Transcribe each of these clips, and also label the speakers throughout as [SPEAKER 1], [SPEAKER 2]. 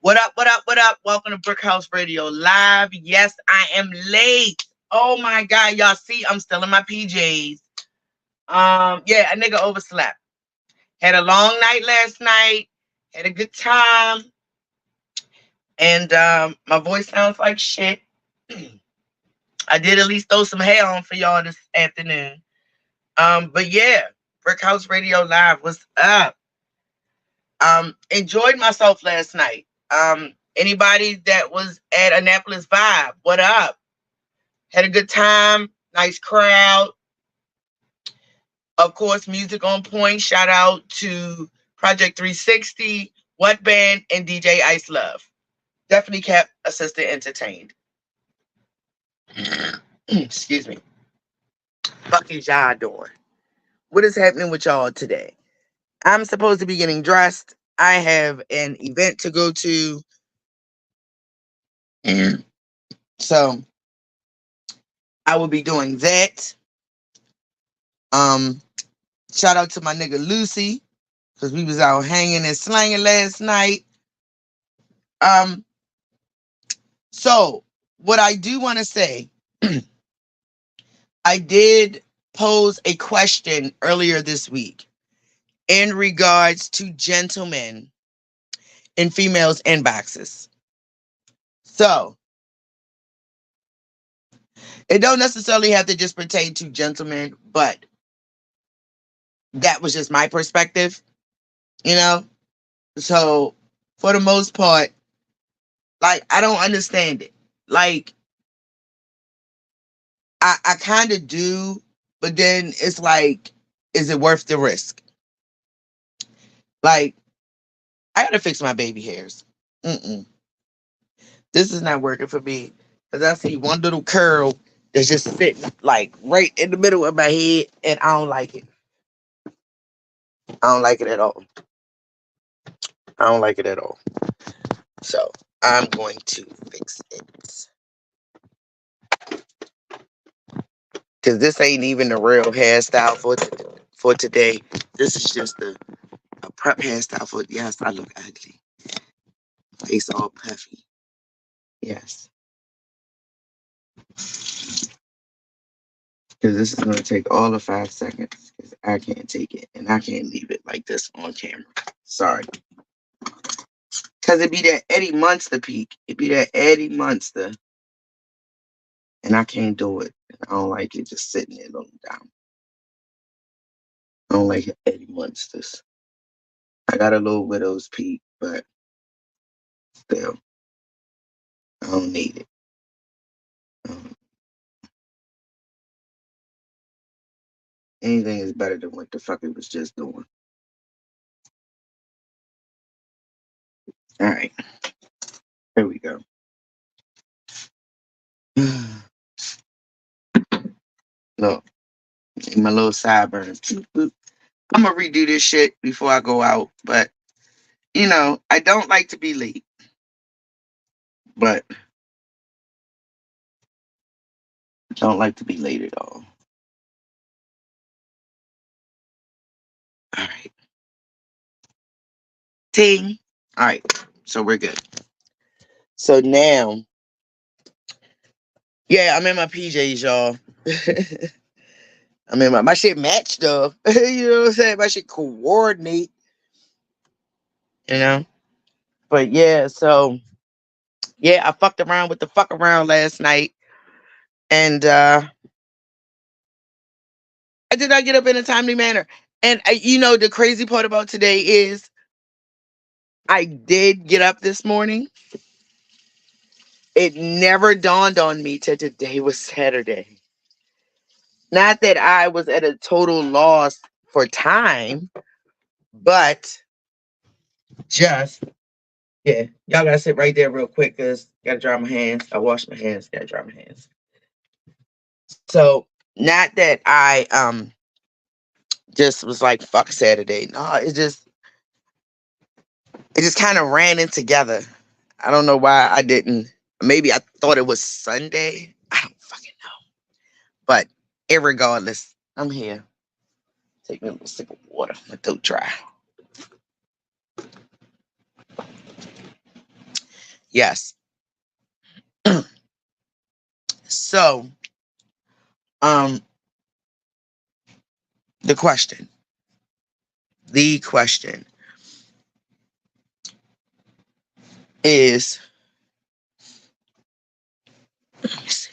[SPEAKER 1] What up, what up, what up? Welcome to Brick House Radio Live. Yes, I am late. Oh my God, y'all see I'm still in my PJs. Yeah, a nigga overslept. Had a long night last night, had a good time, and my voice sounds like shit. I did at least throw some hair on for y'all this afternoon. But yeah, Brick House Radio Live, what's up? Enjoyed myself last night. Anybody that was at Annapolis Vibe, what up? Had a good time, nice crowd. Of course, music on point. Shout out to Project 360, What Band, and DJ Ice Love. Definitely kept a sister entertained. Excuse me. Fuck is y'all doing? What is happening with y'all today? I'm supposed to be getting dressed. I have an event to go to. And so I will be doing that. Shout out to my nigga Lucy, because we was out hanging and slanging last night. So what I do want to say, I did pose a question earlier this week in regards to gentlemen in females' inboxes. So it don't necessarily have to just pertain to gentlemen, but that was just my perspective, you know? So for the most part, like, I don't understand it. Like, I kind of do, but then it's like, is it worth the risk? Like, I gotta fix my baby hairs. This is not working for me, because I see one little curl that's just sitting like right in the middle of my head, and I don't like it. I don't like it at all. I don't like it at all. So I'm going to fix it, because this ain't even the real hairstyle for today. This is just a prep hairstyle for. Yes, I look ugly. Face all puffy. Yes, because this is going to take all of 5 seconds, because I can't take it, and I can't leave it like this on camera. Sorry. Because it be that Eddie Munster peak. It be that Eddie Munster. And I can't do it. I don't like it just sitting there looking down. I don't like Eddie Munsters. I got a little widow's peak, but still, I don't need it. Anything is better than what the fuck it was just doing. All right. Here we go. Look, my little sideburns. I'm going to redo this shit before I go out. But, you know, I don't like to be late. But I don't like to be late at all. All right. Ting. All right. So we're good. So now, yeah, I'm in my PJs, y'all. I mean, my shit matched though. You know what I'm saying? My shit coordinate. You know? But yeah, so yeah, I fucked around with the fuck around last night. And I did not get up in a timely manner. And you know, the crazy part about today is I did get up this morning. It never dawned on me till today was Saturday. Not that I was at a total loss for time, but just, yeah, y'all gotta sit right there real quick, because gotta dry my hands. I wash my hands, gotta dry my hands. So not that I just was like fuck Saturday. No, it just kind of ran in together. I don't know why I didn't. Maybe I thought it was Sunday. I don't fucking know. But irregardless, I'm here. Take me a little sip of water. My throat dry. Yes. So, um, the question, the question is, let me see,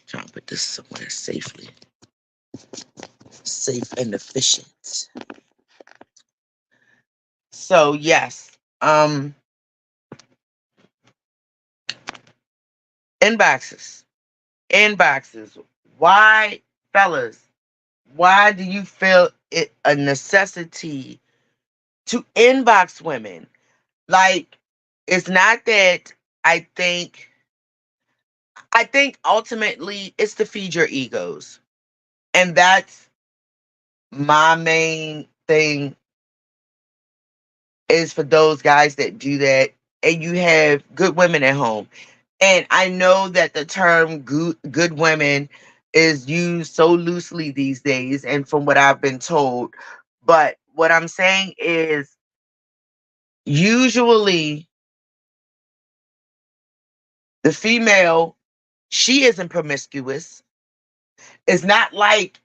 [SPEAKER 1] trying to put this somewhere safely, safe and efficient. So yes, inboxes, inboxes. Why, fellas? Why do you feel it a necessity to inbox women? Like, it's not that I think. I think ultimately it's to feed your egos, and that's my main thing. Is for those guys that do that, and you have good women at home. And I know that the term good women is used so loosely these days, and from what I've been told. But what I'm saying is, usually the female, she isn't promiscuous. It's not like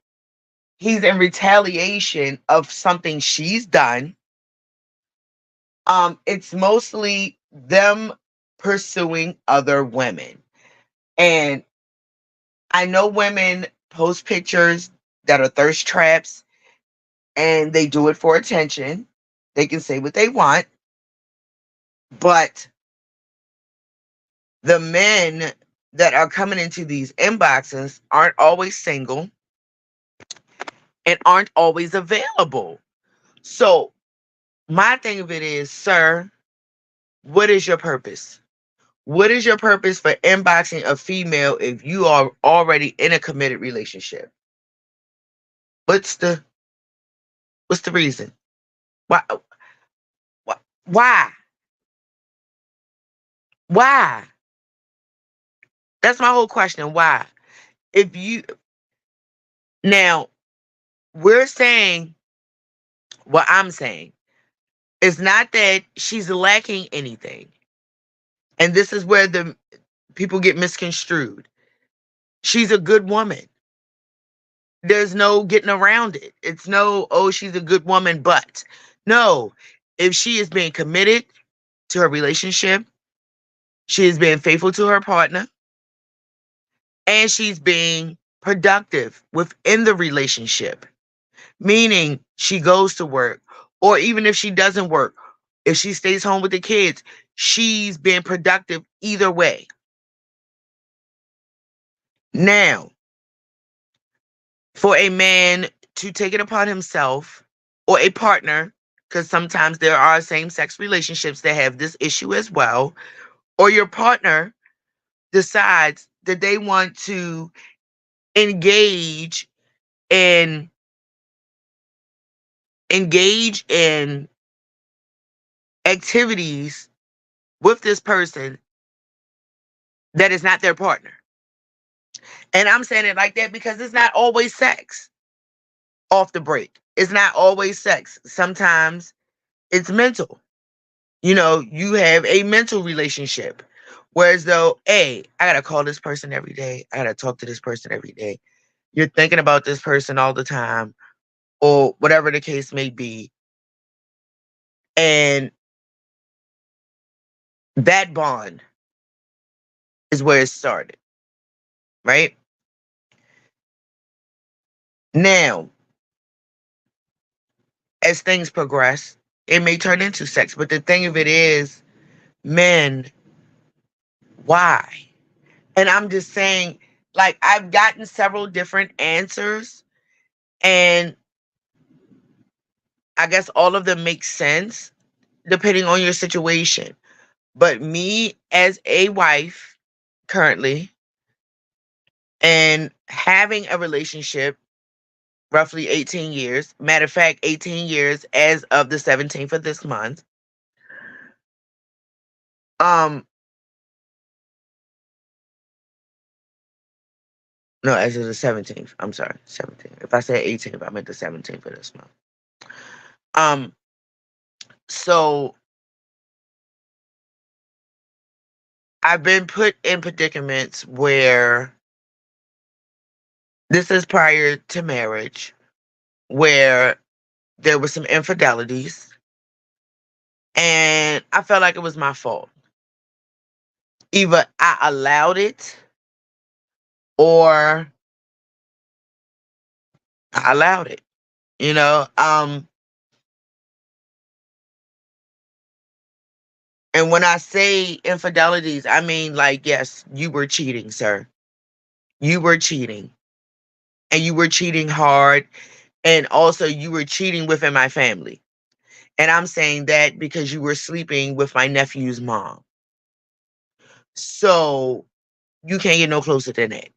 [SPEAKER 1] he's in retaliation of something she's done. It's mostly them pursuing other women. And I know women post pictures that are thirst traps, and they do it for attention. They can say what they want, but the men that are coming into these inboxes aren't always single and aren't always available. So, my thing of it is, sir, what is your purpose? What is your purpose for inboxing a female if you are already in a committed relationship? What's the what's the reason? Why why why? Why? That's my whole question. Why? If you now we're saying what I'm saying. It's not that she's lacking anything. And this is where the people get misconstrued. She's a good woman. There's no getting around it. It's no, oh, she's a good woman, but no, if she is being committed to her relationship, she is being faithful to her partner, and she's being productive within the relationship, meaning she goes to work, or even if she doesn't work, if she stays home with the kids, she's being productive either way. Now, for a man to take it upon himself, or a partner, because sometimes there are same sex relationships that have this issue as well, or your partner decides that they want to engage in activities with this person that is not their partner. And I'm saying it like that because it's not always sex off the break. It's not always sex. Sometimes it's mental. You have a mental relationship. Whereas though, hey, I gotta call this person every day. I gotta talk to this person every day. You're thinking about this person all the time, or whatever the case may be. And that bond is where it started, right? Now, as things progress, it may turn into sex. But the thing of it is, men, why? And I'm just saying, like, I've gotten several different answers, and I guess all of them make sense depending on your situation. But me as a wife currently, and having a relationship roughly 18 years, matter of fact, 18 years as of the 17th of this month. Um, no, as of the 17th. I'm sorry, 17th. If I said 18th, I meant the 17th of this month. Um, so I've been put in predicaments where this is prior to marriage, where there were some infidelities, and I felt like it was my fault. Either I allowed it or I allowed it. You know, and when I say infidelities, I mean like, yes, you were cheating, sir. You were cheating. And you were cheating hard. And also you were cheating within my family. And I'm saying that because you were sleeping with my nephew's mom. So you can't get no closer than that.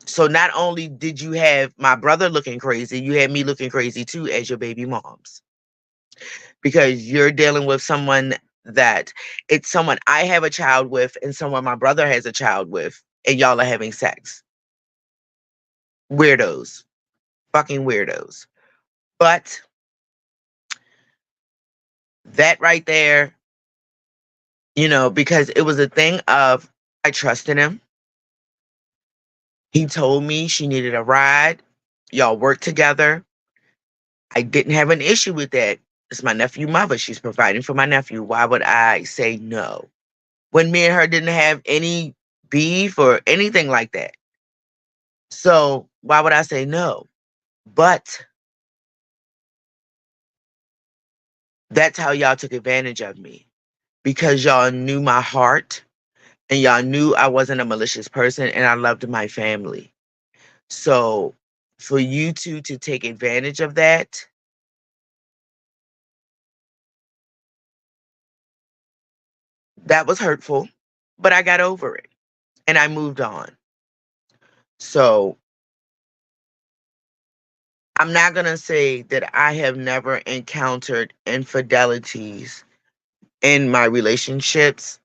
[SPEAKER 1] So not only did you have my brother looking crazy, you had me looking crazy too as your baby moms. Because you're dealing with someone that it's someone I have a child with and someone my brother has a child with, and y'all are having sex. Weirdos. Fucking weirdos. But that right there, because it was a thing of I trusted him. He told me she needed a ride. Y'all work together. I didn't have an issue with that. It's my nephew mother. She's providing for my nephew. Why would I say no? When me and her didn't have any beef or anything like that. So why would I say no? But that's how y'all took advantage of me. Because y'all knew my heart and y'all knew I wasn't a malicious person and I loved my family. So for you two to take advantage of that, that was hurtful, but I got over it and I moved on. So I'm not going to say that I have never encountered infidelities in my relationships.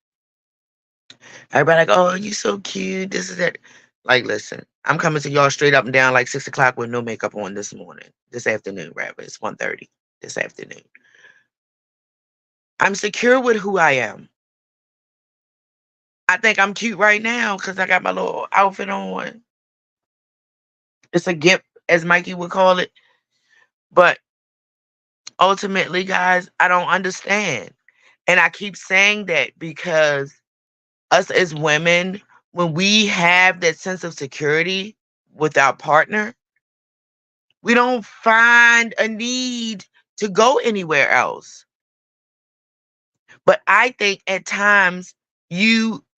[SPEAKER 1] Everybody like, oh, you so cute. This is it. Like, listen, I'm coming to y'all straight up and down like 6 o'clock with no makeup on this afternoon, rather. It's 1:30 this afternoon. I'm secure with who I am. I think I'm cute right now because I got my little outfit on. It's a gift, as Mikey would call it. But ultimately, guys, I don't understand. And I keep saying that because us as women, when we have that sense of security with our partner, we don't find a need to go anywhere else. But I think at times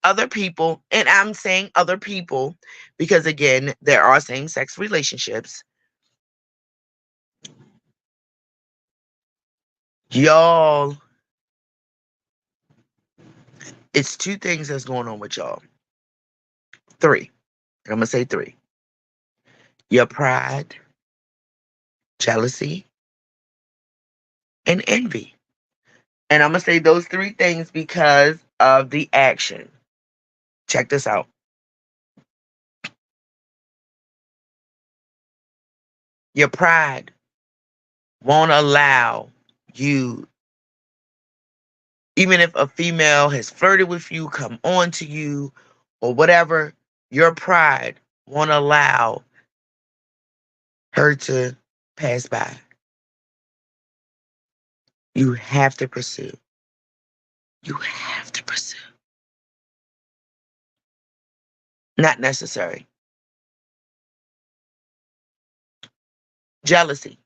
[SPEAKER 1] other people, and I'm saying other people, because again, there are same sex relationships. Y'all, it's two things that's going on with y'all. Three. I'm going to say three. Your pride, jealousy, and envy. And I'm going to say those three things because of the action. Check this out. Your pride won't allow you, even if a female has flirted with you, come on to you, or whatever, your pride won't allow her to pass by. You have to pursue. You have to pursue. Not necessary. Jealousy.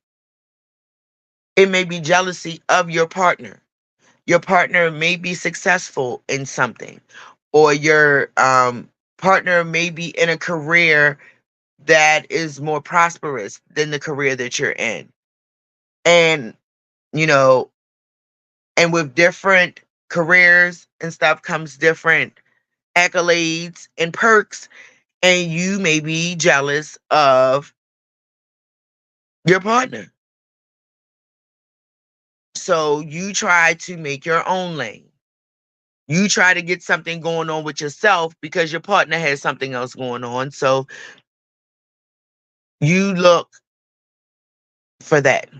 [SPEAKER 1] It may be jealousy of your partner. Your partner may be successful in something, or your partner may be in a career that is more prosperous than the career that you're in. And, you know, and with different careers and stuff comes different accolades and perks, and you may be jealous of your partner. So you try to make your own lane. You try to get something going on with yourself because your partner has something else going on. So you look for that.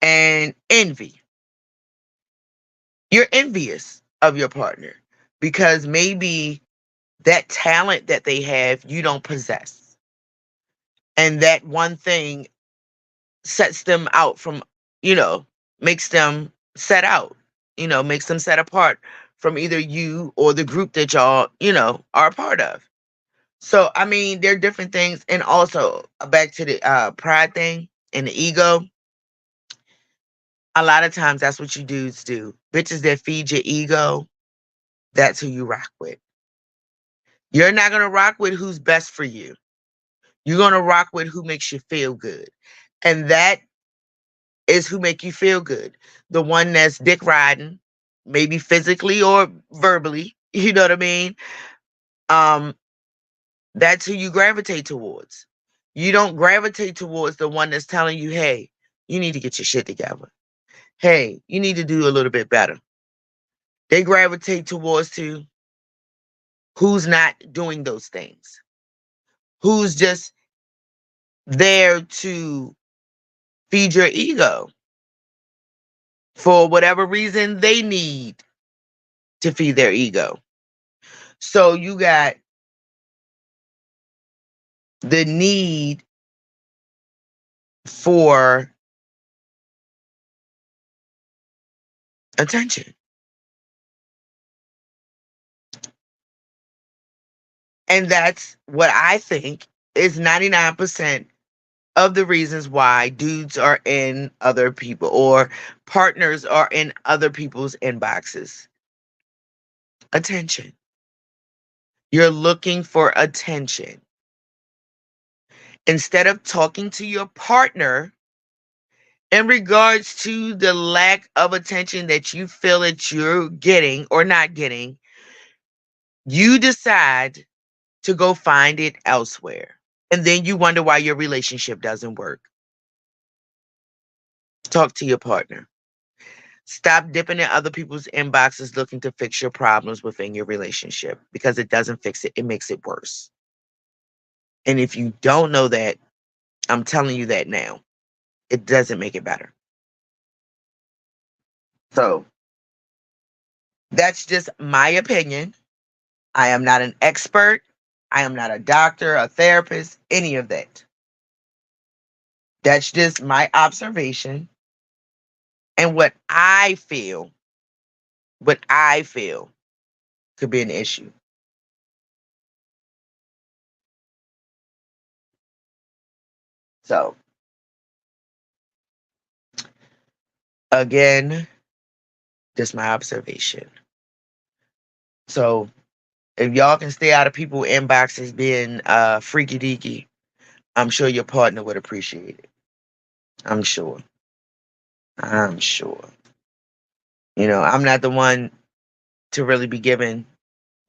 [SPEAKER 1] And envy. You're envious of your partner, because maybe that talent that they have, you don't possess. And that one thing sets them out from, you know, makes them set out, makes them set apart from either you or the group that y'all, are a part of. So, I mean, there are different things. And also, back to the pride thing and the ego. A lot of times, that's what you dudes do. Bitches that feed your ego, that's who you rock with. You're not going to rock with who's best for you. You're going to rock with who makes you feel good. And that is who make you feel good. The one that's dick riding, maybe physically or verbally, you know what I mean? Um, that's who you gravitate towards. You don't gravitate towards the one that's telling you, hey, you need to get your shit together. Hey, you need to do a little bit better. They gravitate towards to who's not doing those things, who's just there to feed your ego for whatever reason they need to feed their ego. So you got the need for attention. And that's what I think is 99% of the reasons why dudes are in other people or partners are in other people's inboxes. Attention. You're looking for attention. Instead of talking to your partner in regards to the lack of attention that you feel that you're getting or not getting, you decide to go find it elsewhere. And then you wonder why your relationship doesn't work. Talk to your partner. Stop dipping in other people's inboxes looking to fix your problems within your relationship, because it doesn't fix it, it makes it worse. And if you don't know that, I'm telling you that now. It doesn't make it better. So that's just my opinion. I am not an expert. I am not a doctor, a therapist, any of that. That's just my observation and what I feel could be an issue. So, again, just my observation. So, if y'all can stay out of people's inboxes being freaky deaky, I'm sure your partner would appreciate it. I'm sure. I'm sure. I'm not the one to really be giving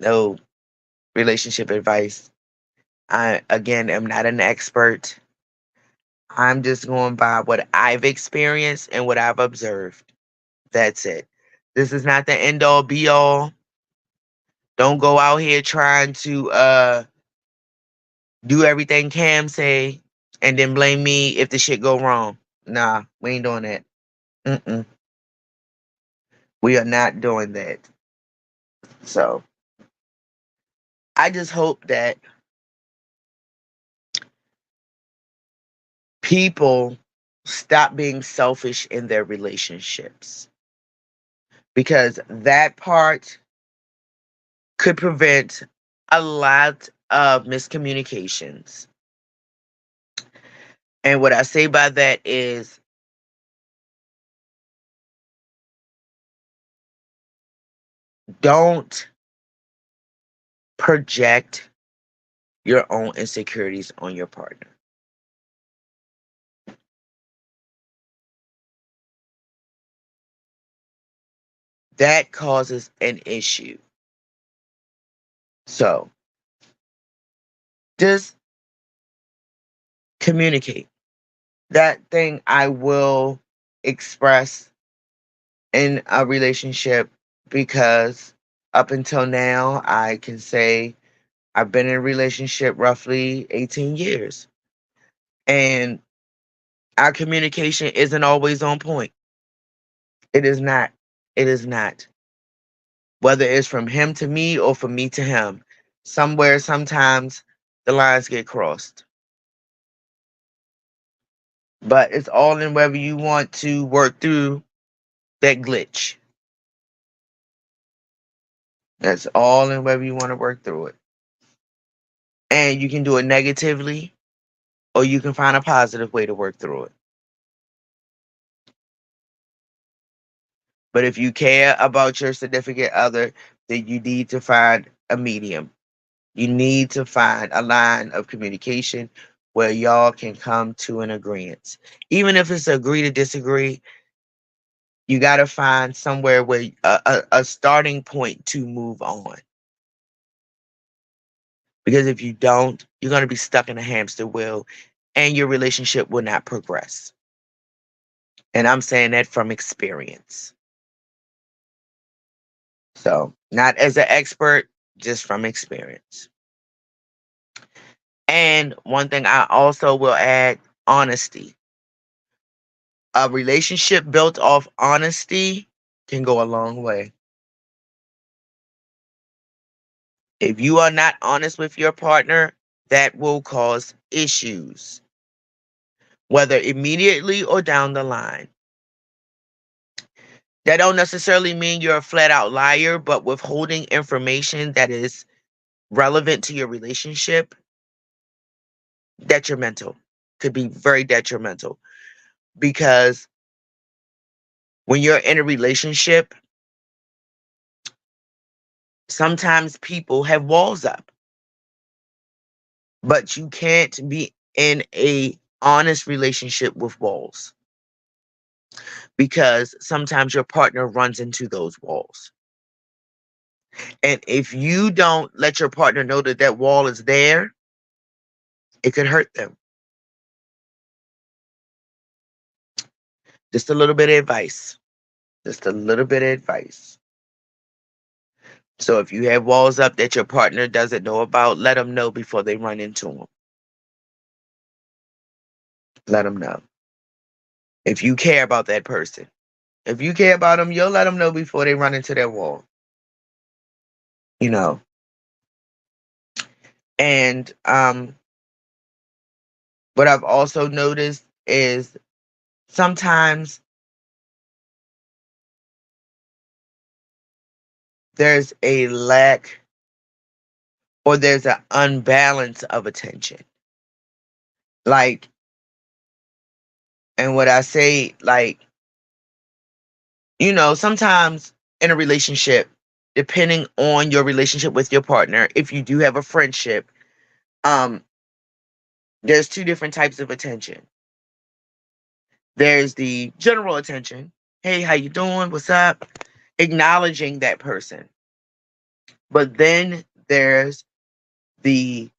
[SPEAKER 1] no relationship advice. I, again, am not an expert. I'm just going by what I've experienced and what I've observed. That's it. This is not the end all be all. Don't go out here trying to do everything Cam say and then blame me if the shit go wrong. Nah, we ain't doing that. Mm-mm. We are not doing that. So I just hope that people stop being selfish in their relationships, because that part could prevent a lot of miscommunications. And what I say by that is, don't project your own insecurities on your partner. That causes an issue. So just communicate. That thing I will express in a relationship, because up until now, I can say I've been in a relationship roughly 18 years. And our communication isn't always on point. It is not. It is not. whether it's from him to me or from me to him. Somewhere, sometimes the lines get crossed. But it's all in whether you want to work through that glitch. That's all in whether you want to work through it. And you can do it negatively, or you can find a positive way to work through it. But if you care about your significant other, then you need to find a medium. You need to find a line of communication where y'all can come to an agreement. Even if it's agree to disagree, you got to find somewhere where a starting point to move on. Because if you don't, you're going to be stuck in a hamster wheel and your relationship will not progress. And I'm saying that from experience. So, not as an expert, just from experience. And one thing I also will add, honesty. A relationship built off honesty can go a long way. If you are not honest with your partner, that will cause issues, whether immediately or down the line. That don't necessarily mean you're a flat out liar, but withholding information that is relevant to your relationship, detrimental, could be very detrimental. Because when you're in a relationship, sometimes people have walls up, but you can't be in a honest relationship with walls, because sometimes your partner runs into those walls. And if you don't let your partner know that that wall is there, it could hurt them. Just a little bit of advice. Just a little bit of advice. So if you have walls up that your partner doesn't know about, let them know before they run into them. Let them know. If you care about that person. If you care about them, you'll let them know before they run into their wall. You know. And what I've also noticed is sometimes there's a lack or there's an unbalance of attention. Like, and what I say, like, sometimes in a relationship, depending on your relationship with your partner, if you do have a friendship, there's two different types of attention. There's the general attention. Hey, how you doing? What's up? Acknowledging that person. But then there's the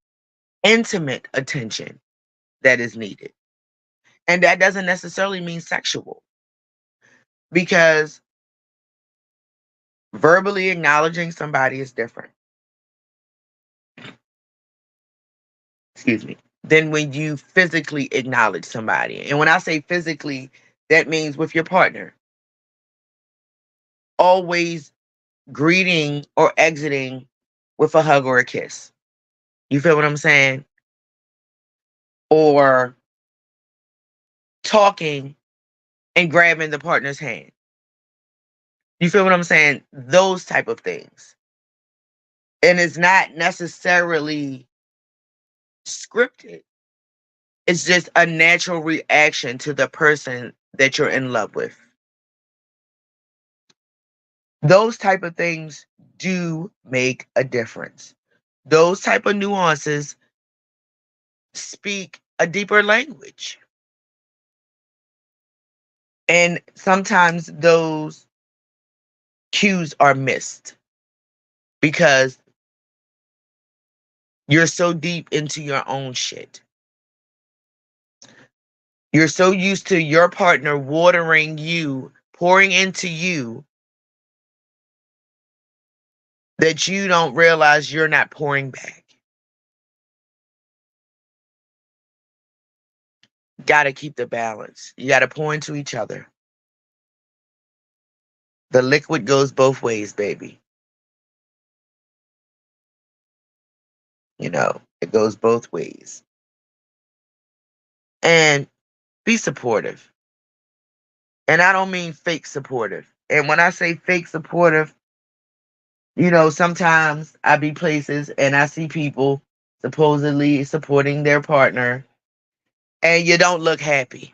[SPEAKER 1] intimate attention that is needed. And that doesn't necessarily mean sexual, because verbally acknowledging somebody is different. Excuse me. Than when you physically acknowledge somebody. And when I say physically, that means with your partner. Always greeting or exiting with a hug or a kiss. You feel what I'm saying? Or talking and grabbing the partner's hand. You feel what I'm saying? Those type of things. And it's not necessarily scripted. It's just a natural reaction to the person that you're in love with. Those type of things do make a difference. Those type of nuances speak a deeper language. And sometimes those cues are missed because you're so deep into your own shit. You're so used to your partner watering you, pouring into you, that you don't realize you're not pouring back. Got to keep the balance. You got to pour into each other. The liquid goes both ways, baby. It goes both ways. And be supportive. And I don't mean fake supportive. And when I say fake supportive, sometimes I be places and I see people supposedly supporting their partner and you don't look happy.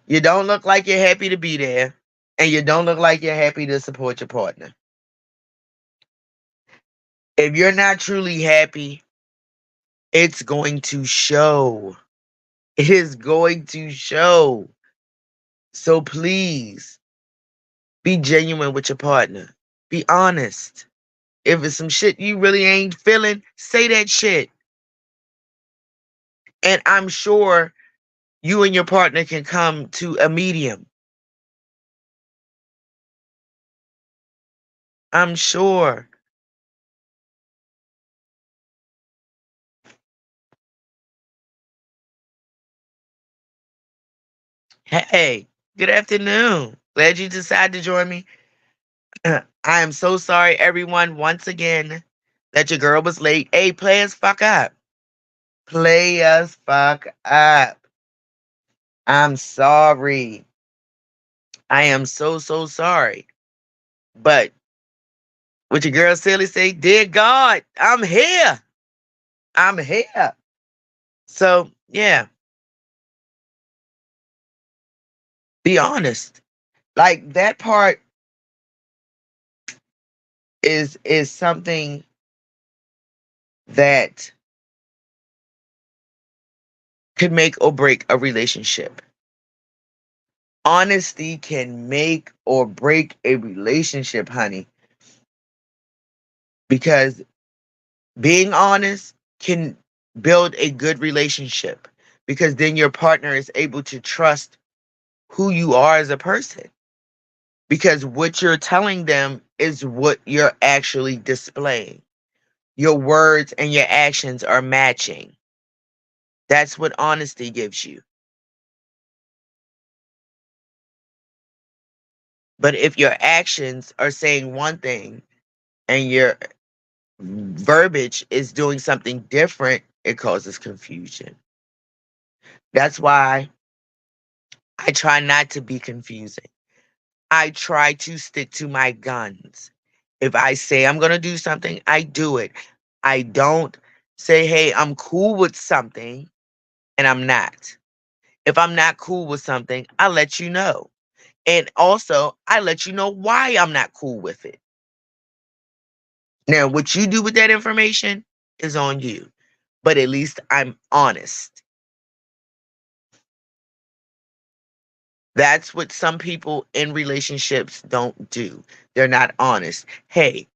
[SPEAKER 1] You don't look like you're happy to be there, and you don't look like you're happy to support your partner. If you're not truly happy, it's going to show. It is going to show. So please be genuine with your partner. Be honest. If it's some shit you really ain't feeling, say that shit. And I'm sure you and your partner can come to a medium. I'm sure. Hey, good afternoon. Glad you decided to join me. I am so sorry, everyone, once again, that your girl was late. Hey, play us fuck up. Play us fuck up. I'm sorry. I am so, so sorry. But what your girl Silly say, dear God, I'm here. I'm here. So, yeah, be honest. Like that part is something that could make or break a relationship. Honesty can make or break a relationship, honey, because being honest can build a good relationship because then your partner is able to trust who you are as a person because what you're telling them is what you're actually displaying. Your words and your actions are matching. That's what honesty gives you. But if your actions are saying one thing and your verbiage is doing something different, it causes confusion. That's why I try not to be confusing. I try to stick to my guns. If I say I'm going to do something, I do it. I don't say, hey, I'm cool with something and I'm not. If I'm not cool with something, I let you know. And also, I let you know why I'm not cool with it. Now, what you do with that information is on you, but at least I'm honest. That's what some people in relationships don't do. They're not honest. Hey,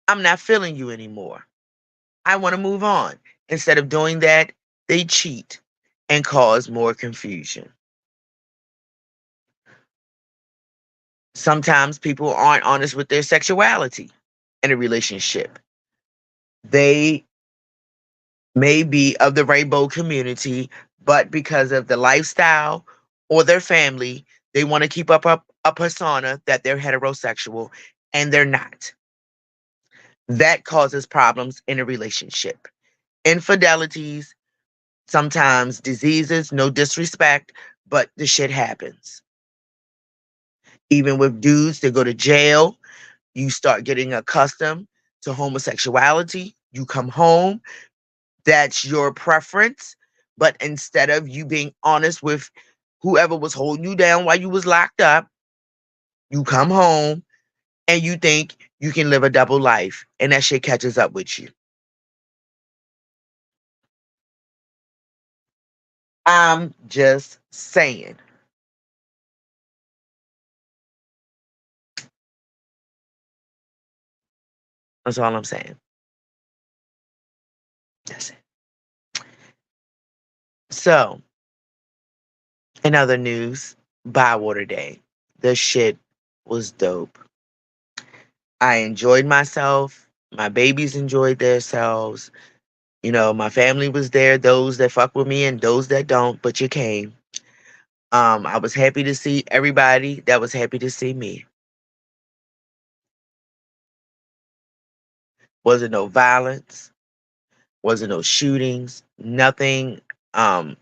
[SPEAKER 1] I'm not feeling you anymore. I want to move on. Instead of doing that, they cheat and cause more confusion. Sometimes people aren't honest with their sexuality in a relationship. They may be of the rainbow community, but because of the lifestyle or their family, they want to keep up a persona that they're heterosexual and they're not. That causes problems in a relationship. Infidelities, sometimes diseases, no disrespect, but the shit happens. Even with dudes that go to jail, you start getting accustomed to homosexuality. You come home, that's your preference. But instead of you being honest with whoever was holding you down while you was locked up, you come home and you think you can live a double life and that shit catches up with you. I'm just saying. That's all I'm saying. That's it. So, in other news, Bywater Day. The shit was dope. I enjoyed myself. My babies enjoyed themselves. My family was there, those that fuck with me and those that don't, but you came. I was happy to see everybody that was happy to see me. Wasn't no violence. Wasn't no shootings. Nothing um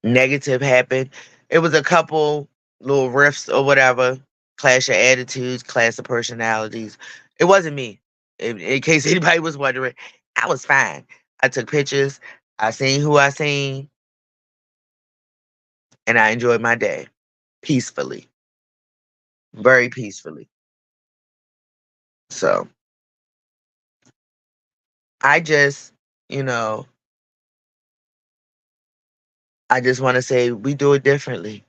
[SPEAKER 1] negative happened. It was a couple little rifts or whatever, clash of attitudes, clash of personalities. It wasn't me. In case anybody was wondering, I was fine. I took pictures. I seen who I seen, and I enjoyed my day peacefully, very peacefully. So I just, you know, I just want to say we do it differently.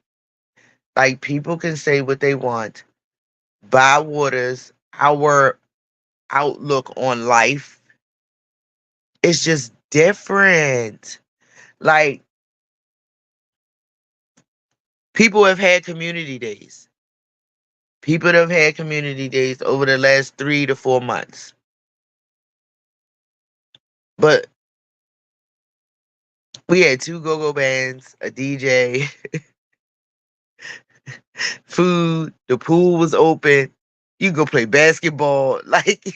[SPEAKER 1] Like people can say what they want. Waters, our outlook on life is just different. Like people have had community days. People have had community days over the last 3 to 4 months. But we had two go-go bands, a DJ, food, the pool was open. You go play basketball. Like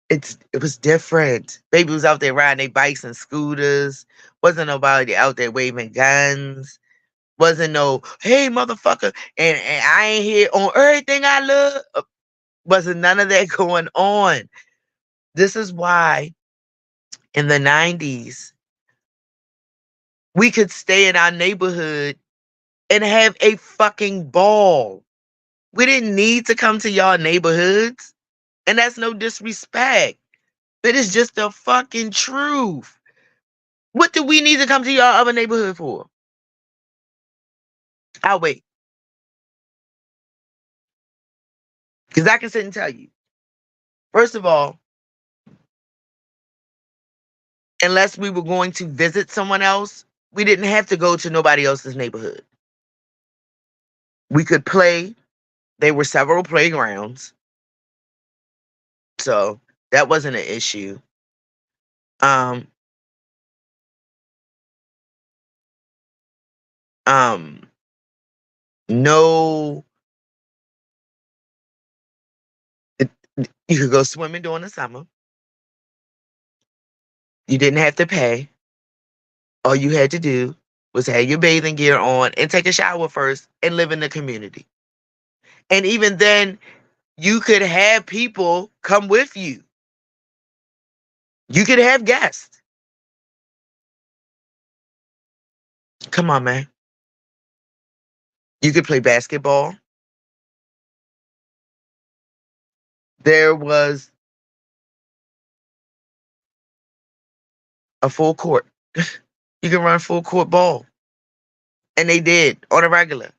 [SPEAKER 1] it was different. Baby was out there riding their bikes and scooters. Wasn't nobody out there waving guns. Wasn't no, hey motherfucker, and I ain't here on everything I love. Wasn't none of that going on. This is why in the 90s we could stay in our neighborhood and have a fucking ball. We didn't need to come to y'all neighborhoods. And that's no disrespect. That is just the fucking truth. What do we need to come to y'all other neighborhood for? I'll wait. Because I can sit and tell you. First of all, unless we were going to visit someone else, we didn't have to go to nobody else's neighborhood. We could play. There were several playgrounds. So that wasn't an issue. Um, um, no, you could go swimming during the summer. You didn't have to pay. All you had to do was have your bathing gear on and take a shower first and live in the community. And even then, you could have people come with you. You could have guests. Come on, man. You could play basketball. There was a full court. You can run full court ball. And they did on a regular.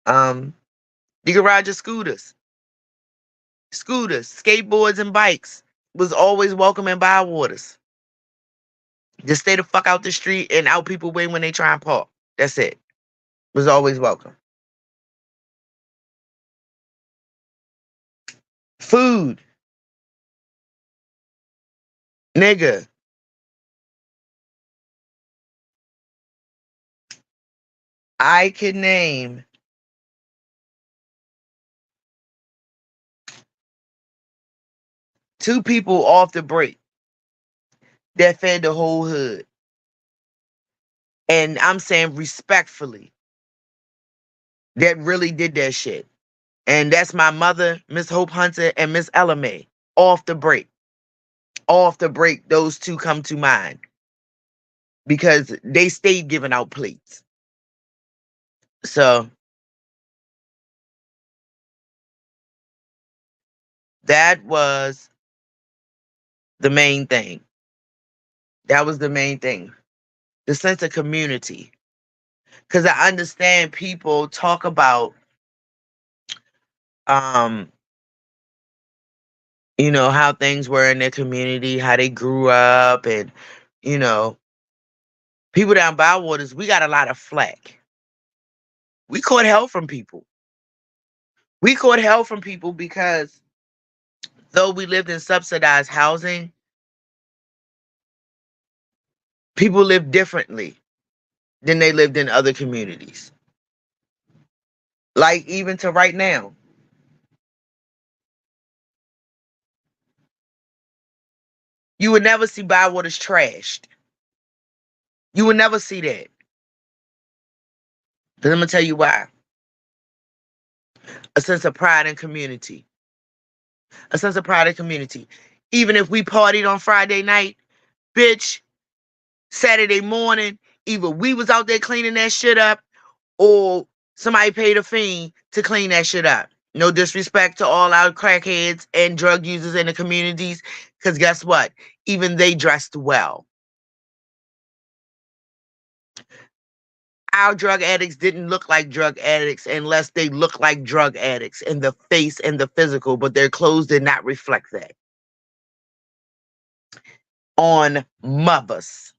[SPEAKER 1] Um, you could ride your scooters. Scooters, skateboards, and bikes was always welcome in Bywaters. Just stay the fuck out the street and out people way when they try and park. That's it. Was always welcome. Food. Nigga. I can name two people off the break that fed the whole hood. And I'm saying respectfully, that really did that shit. And that's my mother, Miss Hope Hunter, and Miss Ella Mae. Off the break. Off the break, those two come to mind. Because they stayed giving out plates. So that was the main thing. That was the main thing. The sense of community. Because I understand people talk about um how things were in their community, how they grew up, and you know, people down Bywaters, we got a lot of flack. We caught hell from people. We caught hell from people because though we lived in subsidized housing, people lived differently than they lived in other communities. Like even to right now. You would never see Bywaters trashed. You would never see that. But I'm going to tell you why. A sense of pride and community. A sense of pride and community. Even if we partied on Friday night, bitch, Saturday morning, either we was out there cleaning that shit up or somebody paid a fee to clean that shit up. No disrespect to all our crackheads and drug users in the communities, because guess what? Even they dressed well. Our drug addicts didn't look like drug addicts unless they look like drug addicts in the face and the physical, but their clothes did not reflect that. On mothers.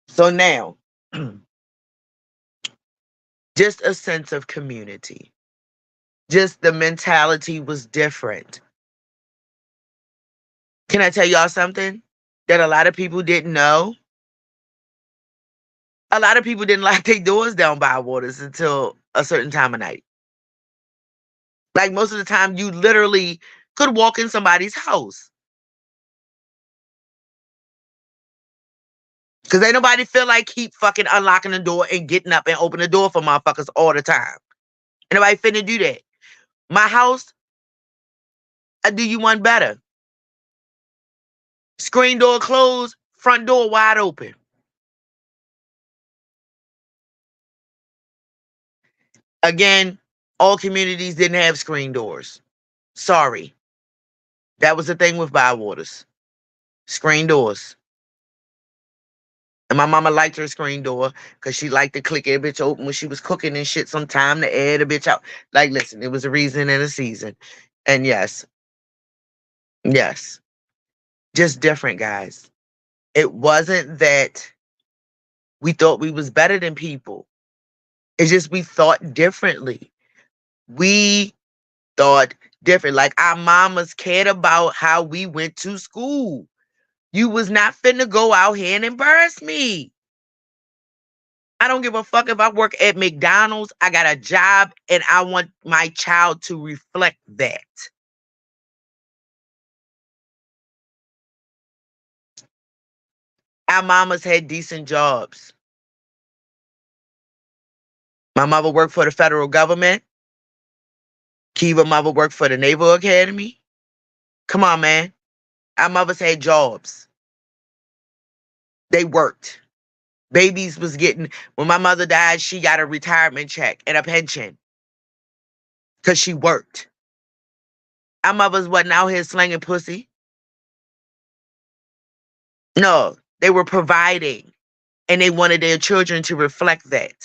[SPEAKER 1] So now, just a sense of community. Just the mentality was different. Can I tell y'all something that a lot of people didn't know? A lot of people didn't lock their doors down Bywaters until a certain time of night. Like most of the time, you literally could walk in somebody's house. Because ain't nobody feel like keep fucking unlocking the door and getting up and open the door for motherfuckers all the time. Ain't nobody finna do that. My house, I do you one better. Screen door closed, front door wide open. Again, all communities didn't have screen doors. Sorry. That was the thing with Bywaters. Screen doors. And my mama liked her screen door because she liked to click that bitch open when she was cooking and shit sometime to air the bitch out. Like, listen, it was a reason and a season. And yes, just different, guys. It wasn't that we thought we was better than people. It's just we thought differently. We thought different. Like our mamas cared about how we went to school. You was not finna go out here and embarrass me. I don't give a fuck if I work at McDonald's. I got a job and I want my child to reflect that. Our mamas had decent jobs. My mother worked for the federal government. Kiva mother worked for the Naval Academy. Come on, man. Our mothers had jobs. They worked. Babies was getting, when my mother died, she got a retirement check and a pension because she worked. Our mothers wasn't out here slinging pussy. No, they were providing and they wanted their children to reflect that.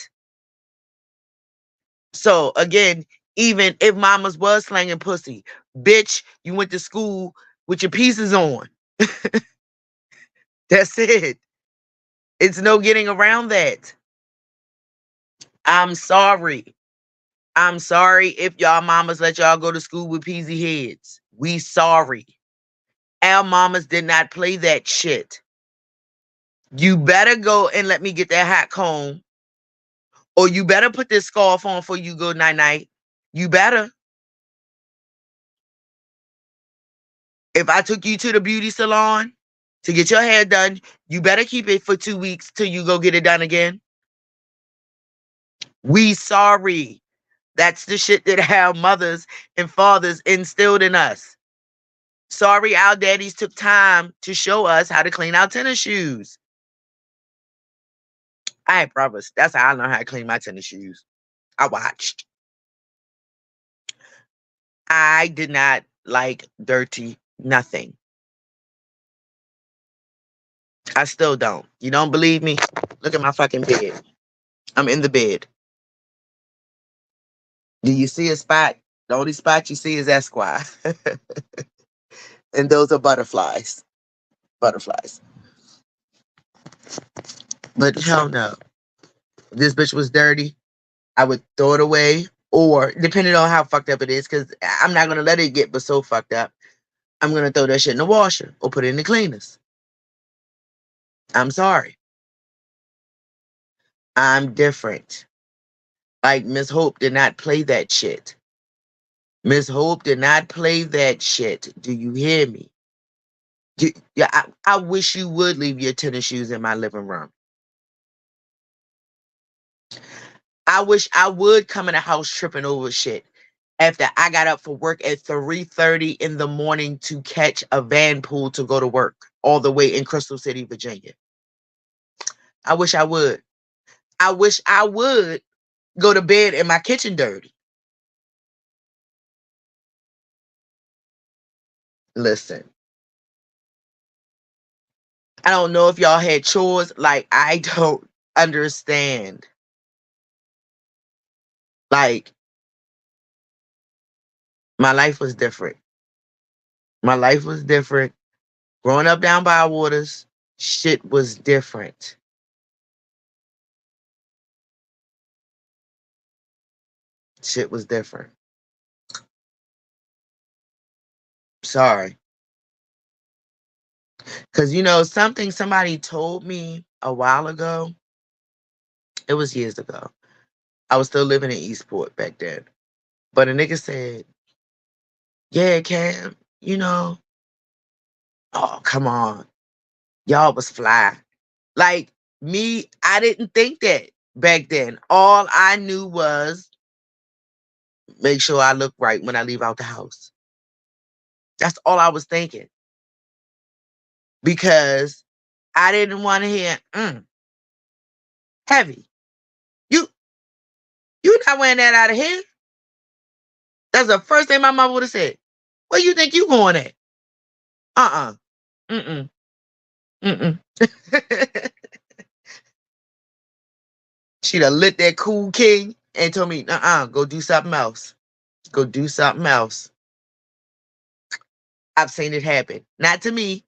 [SPEAKER 1] So again, even if mamas was slanging pussy, bitch, you went to school with your pieces on. That's it. It's no getting around that. I'm sorry. I'm sorry if y'all mamas let y'all go to school with peasy heads. We sorry. Our mamas did not play that shit. You better go and let me get that hot comb. Or you better put this scarf on before you go night-night. You better. If I took you to the beauty salon to get your hair done, you better keep it for 2 weeks till you go get it done again. We sorry. That's the shit that our mothers and fathers instilled in us. Sorry, our daddies took time to show us how to clean our tennis shoes. I promise. That's how I learned how to clean my tennis shoes. I watched. I did not like dirty nothing. I still don't. You don't believe me? Look at my fucking bed. I'm in the bed. Do you see a spot? The only spot you see is Esquire. And those are butterflies. Butterflies. But hell no. If this bitch was dirty, I would throw it away. Or, depending on how fucked up it is, because I'm not going to let it get but so fucked up, I'm going to throw that shit in the washer or put it in the cleaners. I'm sorry. I'm different. Like, Miss Hope did not play that shit. Miss Hope did not play that shit. Do you hear me? Yeah, I wish you would leave your tennis shoes in my living room. I wish I would come in the house tripping over shit after I got up for work at 3:30 in the morning to catch a van pool to go to work all the way in Crystal City, Virginia. I wish I would. I wish I would go to bed in my kitchen dirty. Listen, I don't know if y'all had chores. Like, I don't understand. Like, my life was different. My life was different. Growing up down by waters, shit was different. Shit was different. Sorry. Because, something somebody told me a while ago, it was years ago. I was still living in Eastport back then. But a nigga said, yeah, Cam, oh, come on. Y'all was fly. Like, me, I didn't think that back then. All I knew was make sure I look right when I leave out the house. That's all I was thinking. Because I didn't want to hear, heavy. You you not wearing that out of here. That's the first thing my mom would have said. Where you think you going at? Uh-uh. Mm-mm. Mm-mm. She'd have lit that cool king and told me, go do something else. Go do something else. I've seen it happen. Not to me,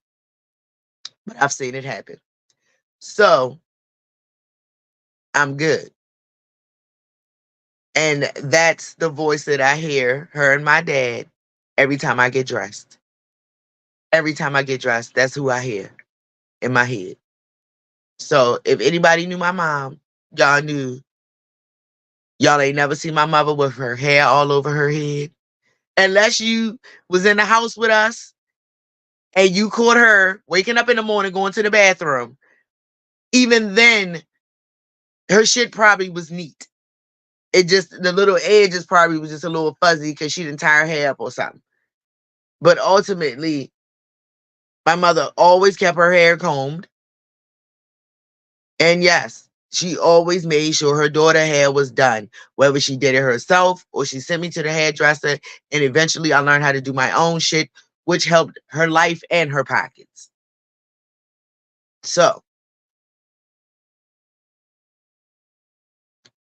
[SPEAKER 1] but I've seen it happen. So I'm good. And that's the voice that I hear, her and my dad, every time I get dressed. Every time I get dressed, that's who I hear in my head. So if anybody knew my mom, y'all knew. Y'all ain't never seen my mother with her hair all over her head. Unless you was in the house with us and you caught her waking up in the morning going to the bathroom. Even then, her shit probably was neat. It just, the little edges probably was just a little fuzzy because she didn't tie her hair up or something. But ultimately, my mother always kept her hair combed. And yes, she always made sure her daughter's hair was done, whether she did it herself or she sent me to the hairdresser. And eventually I learned how to do my own shit, which helped her life and her pockets. So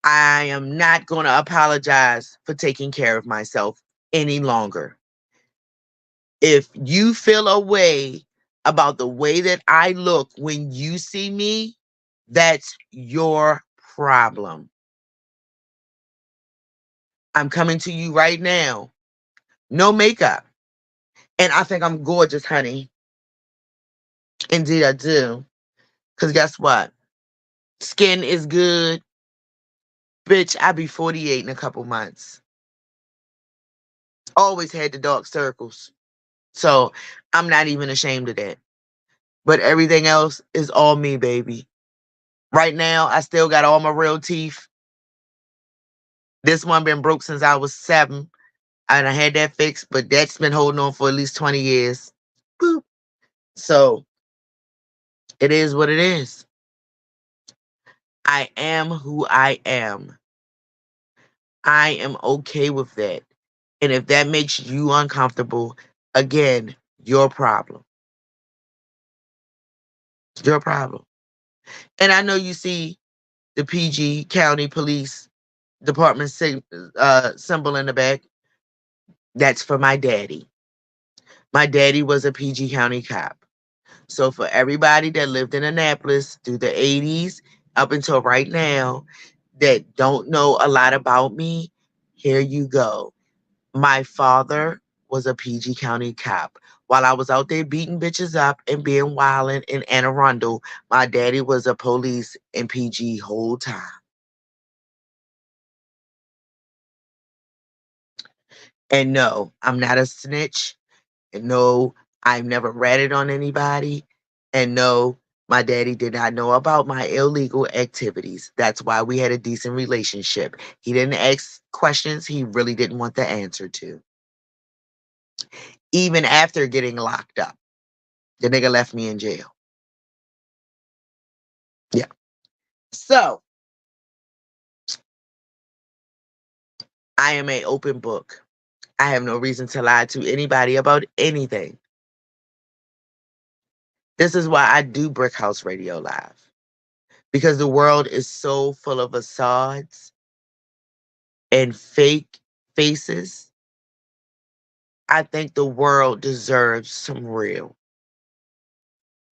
[SPEAKER 1] I am not going to apologize for taking care of myself any longer. If you feel a way about the way that I look when you see me, that's your problem. I'm coming to you right now. No makeup. And I think I'm gorgeous, honey. Indeed, I do. Because guess what? Skin is good. Bitch, I'll be 48 in a couple months. Always had the dark circles. So I'm not even ashamed of that. But everything else is all me, baby. Right now, I still got all my real teeth. This one been broke since I was 7. And I had that fixed, but that's been holding on for at least 20 years. Boop. So it is what it is. I am who I am. I am okay with that. And if that makes you uncomfortable, again, your problem. Your problem. And I know you see the PG County Police Department symbol in the back. That's for my daddy. My daddy was a PG County cop. So for everybody that lived in Annapolis through the 80s up until right now that don't know a lot about me, here you go. My father was a PG County cop. While I was out there beating bitches up and being wildin' in Anne Arundel, my daddy was a police in PG whole time. And no, I'm not a snitch. And no, I've never ratted on anybody. And no, my daddy did not know about my illegal activities. That's why we had a decent relationship. He didn't ask questions he really didn't want the answer to. Even after getting locked up, the nigga left me in jail. Yeah. So I am an open book. I have no reason to lie to anybody about anything. This is why I do Brick House Radio Live. Because the world is so full of facades and fake faces. I think the world deserves some real.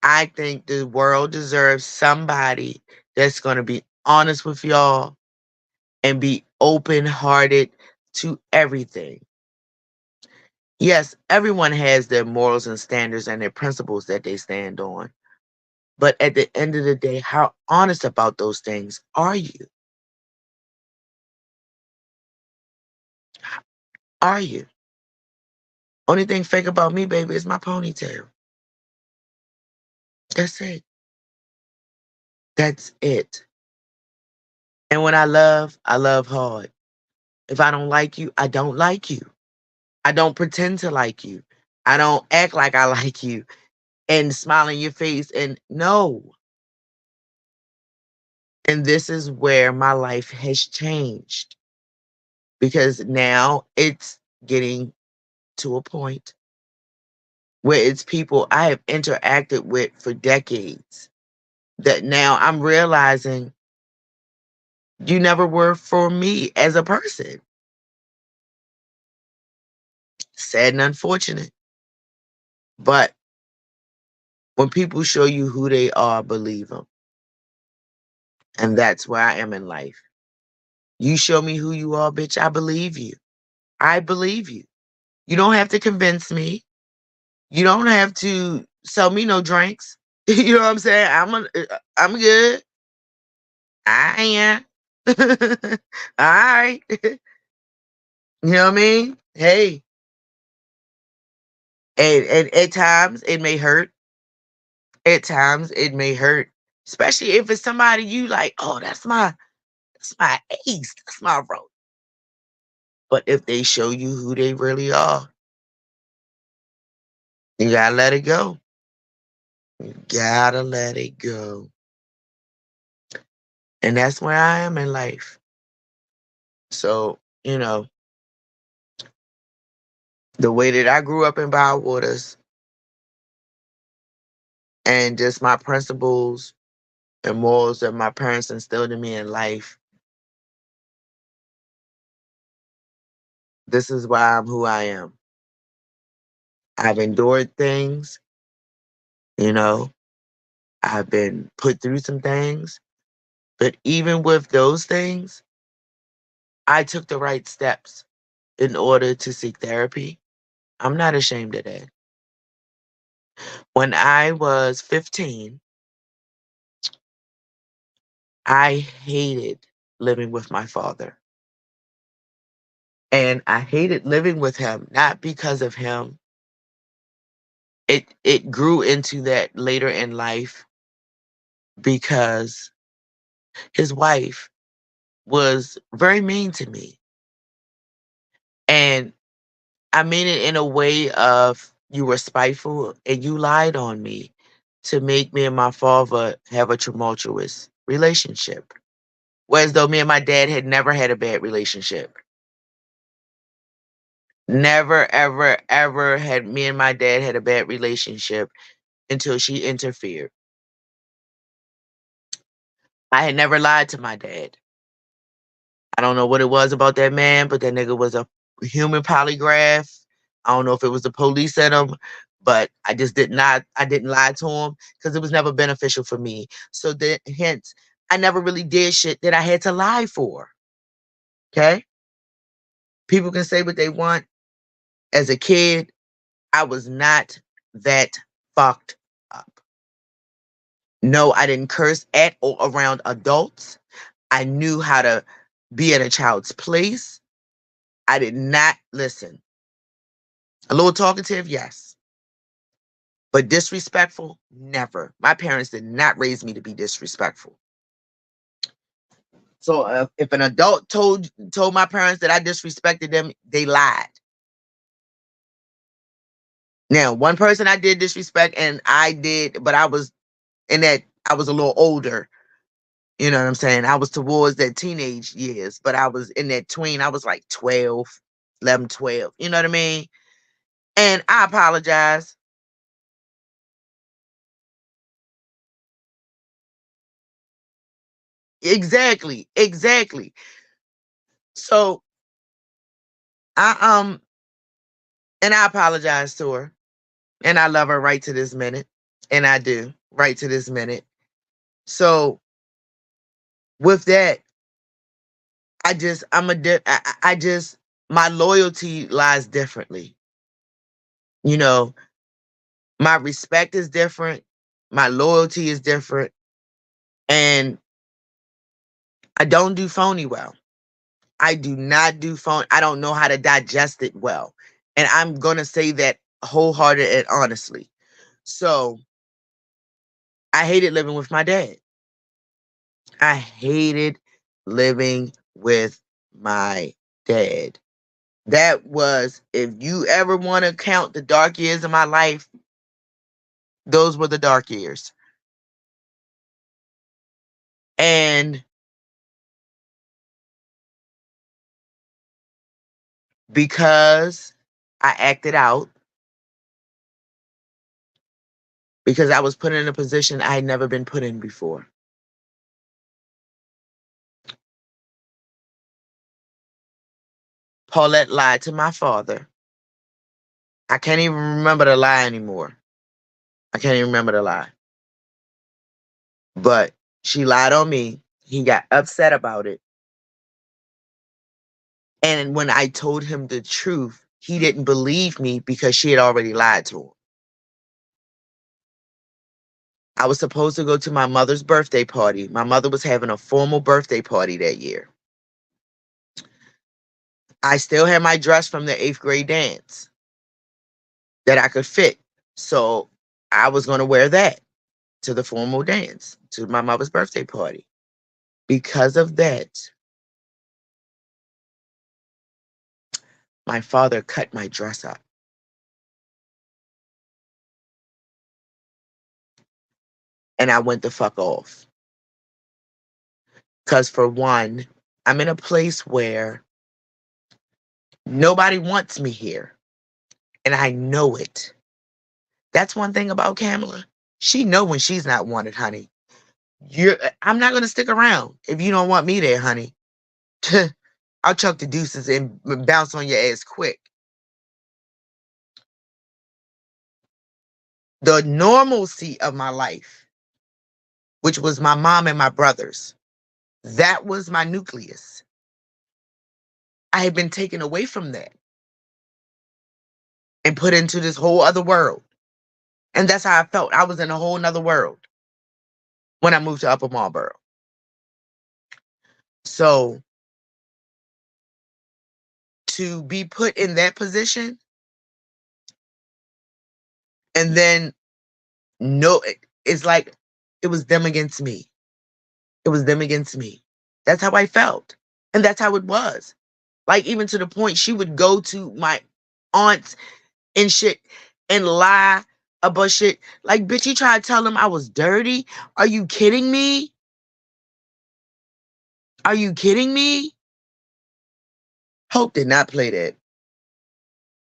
[SPEAKER 1] I think the world deserves somebody that's going to be honest with y'all and be open hearted to everything. Yes, everyone has their morals and standards and their principles that they stand on. But at the end of the day, how honest about those things are you? Are you? Only thing fake about me, baby, is my ponytail. That's it. That's it. And when I love hard. If I don't like you, I don't like you. I don't pretend to like you. I don't act like I like you and smile in your face and no. And this is where my life has changed because now it's getting to a point where it's people I have interacted with for decades that now I'm realizing you never were for me as a person. Sad and unfortunate. But when people show you who they are, believe them. And that's where I am in life. You show me who you are, bitch, I believe you. I believe you. You don't have to convince me. You don't have to sell me no drinks. You know what I'm saying? I'm good. I am. All right. You know what I mean? Hey, and at times it may hurt. At times it may hurt. Especially if it's somebody you like, oh, that's my ace. That's my bro. But if they show you who they really are, you gotta let it go. You gotta let it go. And that's where I am in life. So, the way that I grew up in Bywaters and just my principles and morals that my parents instilled in me in life, this is why I'm who I am. I've endured things, you know, I've been put through some things, but even with those things, I took the right steps in order to seek therapy. I'm not ashamed of that. When I was 15, I hated living with my father. And I hated living with him, not because of him. It grew into that later in life because his wife was very mean to me. And I mean it in a way of you were spiteful and you lied on me to make me and my father have a tumultuous relationship. Whereas though me and my dad had never had a bad relationship. Never, ever, ever had me and my dad had a bad relationship until she interfered. I had never lied to my dad. I don't know what it was about that man, but that nigga was a human polygraph. I don't know if it was the police at him, but I didn't lie to him because it was never beneficial for me. So that hence, I never really did shit that I had to lie for. Okay? People can say what they want. As a kid, I was not that fucked up. No, I didn't curse at or around adults. I knew how to be in a child's place. I did not listen. A little talkative, yes. But disrespectful, never. My parents did not raise me to be disrespectful. So if an adult told my parents that I disrespected them, they lied. Now, one person I did disrespect, and I did, but I was in that, I was a little older. You know what I'm saying? I was towards that teenage years, but I was in that tween. I was like 12, 11, 12. You know what I mean? And I apologize. Exactly. Exactly. So I and I apologize to her. And I love her right to this minute. And I do right to this minute. So with that, I just, my loyalty lies differently. You know, my respect is different. My loyalty is different. And I don't do phony well. I do not do phone. I don't know how to digest it well. And I'm going to say that wholehearted and honestly. So I hated living with my dad. I hated living with my dad. That was, if you ever want to count the dark years of my life, those were the dark years. And because I acted out, because I was put in a position I had never been put in before. Paulette lied to my father. I can't even remember the lie anymore. I can't even remember the lie. But she lied on me. He got upset about it. And when I told him the truth, he didn't believe me because she had already lied to him. I was supposed to go to my mother's birthday party. My mother was having a formal birthday party that year. I still had my dress from the 8th grade dance that I could fit. So I was going to wear that to the formal dance, to my mother's birthday party. Because of that, my father cut my dress up. And I went the fuck off. Because for one, I'm in a place where nobody wants me here. And I know it. That's one thing about Kamala. She know when she's not wanted, honey. I'm not gonna stick around if you don't want me there, honey. I'll chuck the deuces and bounce on your ass quick. The normalcy of my life, which was my mom and my brothers, that was my nucleus. I had been taken away from that and put into this whole other world. And that's how I felt. I was in a whole nother world when I moved to Upper Marlboro. So to be put in that position and then no, it's like it was them against me. It was them against me. That's how I felt. And that's how it was. Like, even to the point she would go to my aunts and shit and lie about shit. Like, bitch, you try to tell them I was dirty? Are you kidding me? Are you kidding me? Hope did not play that.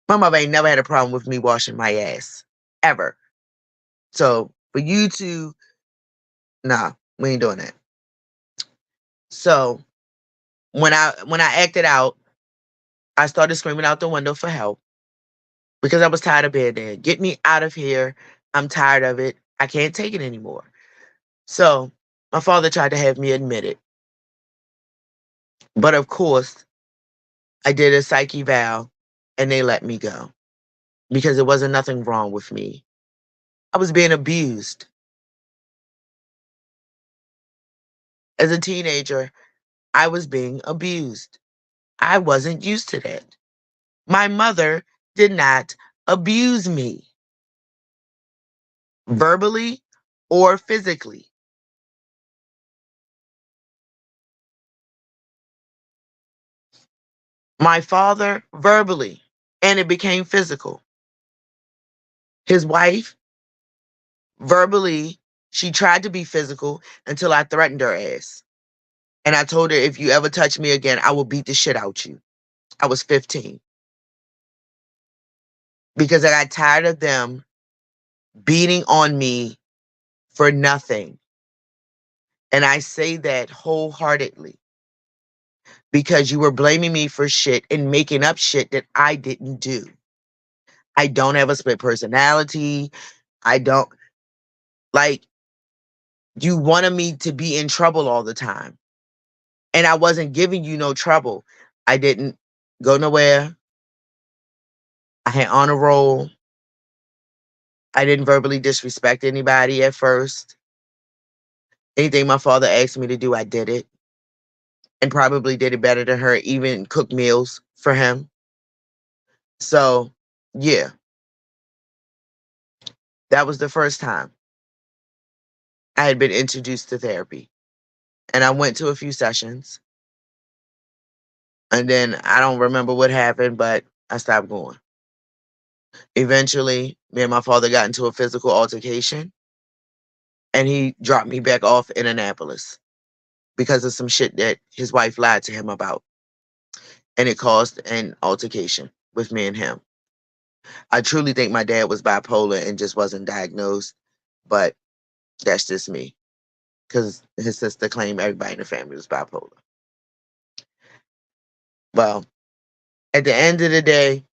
[SPEAKER 1] My mother ain't never had a problem with me washing my ass. Ever. So for you to, nah, we ain't doing that. So when I acted out, I started screaming out the window for help because I was tired of being there. Get me out of here. I'm tired of it. I can't take it anymore. So my father tried to have me admit it. But of course, I did a psych eval and they let me go because there wasn't nothing wrong with me. I was being abused. As a teenager, I was being abused. I wasn't used to that. My mother did not abuse me. verbally or physically. My father, verbally, and it became physical. His wife, verbally, she tried to be physical until I threatened her ass. And I told her, if you ever touch me again, I will beat the shit out you. I was 15. Because I got tired of them beating on me for nothing. And I say that wholeheartedly because you were blaming me for shit and making up shit that I didn't do. I don't have a split personality. I don't, like, you wanted me to be in trouble all the time. And I wasn't giving you no trouble. I didn't go nowhere. I had honor roll. I didn't verbally disrespect anybody at first. Anything my father asked me to do, I did it. And probably did it better than her, even cook meals for him. So, yeah, that was the first time I had been introduced to therapy. And I went to a few sessions. And then I don't remember what happened, but I stopped going. Eventually, me and my father got into a physical altercation, and he dropped me back off in Annapolis because of some shit that his wife lied to him about. And it caused an altercation with me and him. I truly think my dad was bipolar and just wasn't diagnosed, but that's just me because his sister claimed everybody in the family was bipolar. Well, at the end of the day,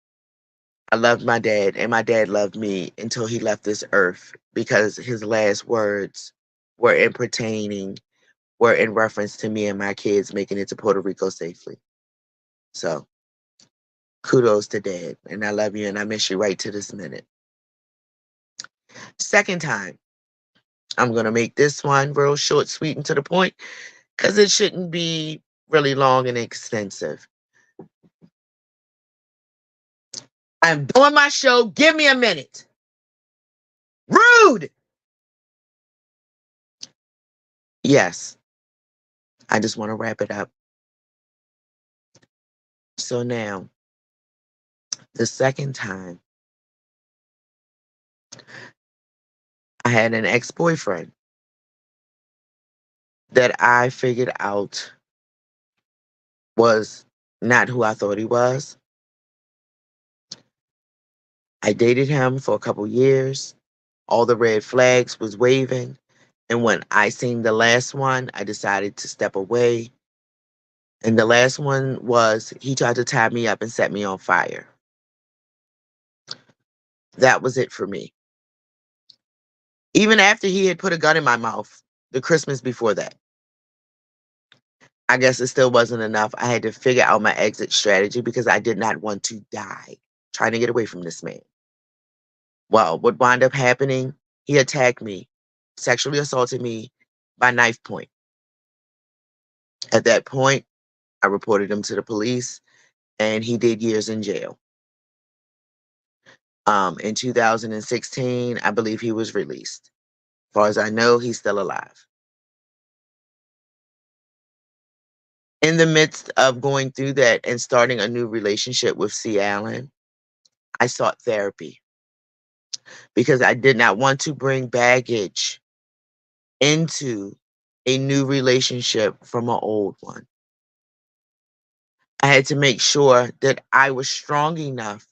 [SPEAKER 1] I loved my dad, and my dad loved me until he left this earth because his last words were were in reference to me and my kids making it to Puerto Rico safely. So kudos to dad, and I love you, and I miss you right to this minute. Second time, I'm going to make this one real short, sweet, and to the point because it shouldn't be really long and extensive. I'm doing my show. Give me a minute. Rude. Yes, I just want to wrap it up. So now, the second time, I had an ex-boyfriend that I figured out was not who I thought he was. I dated him for a couple years. All the red flags was waving. And when I seen the last one, I decided to step away. And the last one was he tried to tie me up and set me on fire. That was it for me. Even after he had put a gun in my mouth the Christmas before that, I guess it still wasn't enough. I had to figure out my exit strategy because I did not want to die trying to get away from this man. Well, what wound up happening, he attacked me, sexually assaulted me by knife point. At that point, I reported him to the police and he did years in jail. In 2016, I believe he was released. As far as I know, he's still alive. In the midst of going through that and starting a new relationship with C. Allen, I sought therapy because I did not want to bring baggage into a new relationship from an old one. I had to make sure that I was strong enough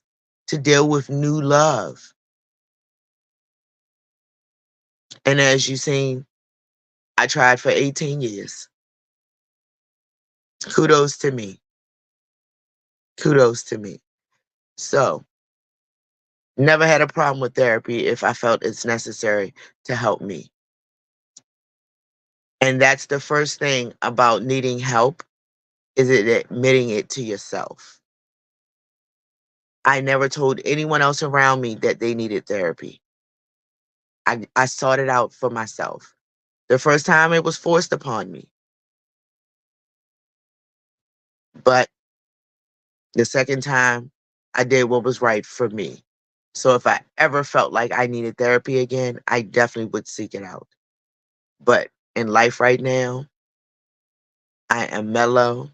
[SPEAKER 1] to deal with new love. And as you've seen, I tried for 18 years. Kudos to me. Kudos to me. So, never had a problem with therapy if I felt it's necessary to help me. And that's the first thing about needing help is it admitting it to yourself. I never told anyone else around me that they needed therapy. I sought it out for myself. The first time it was forced upon me. But the second time I did what was right for me. So if I ever felt like I needed therapy again, I definitely would seek it out. But in life right now, I am mellow.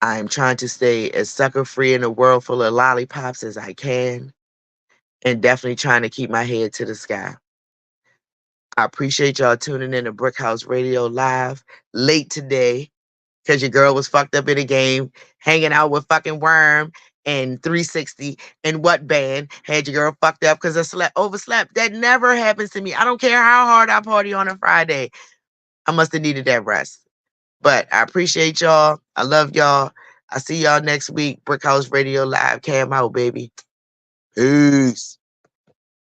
[SPEAKER 1] I am trying to stay as sucker free in a world full of lollipops as I can, and definitely trying to keep my head to the sky. I appreciate y'all tuning in to Brick House Radio Live late today because your girl was fucked up in a game, hanging out with fucking Worm and 360 and what band had your girl fucked up because I slept overslept. That never happens to me. I don't care how hard I party on a Friday. I must have needed that rest. But I appreciate y'all. I love y'all. I see y'all next week. Brick House Radio Live. Cam out, baby. Peace.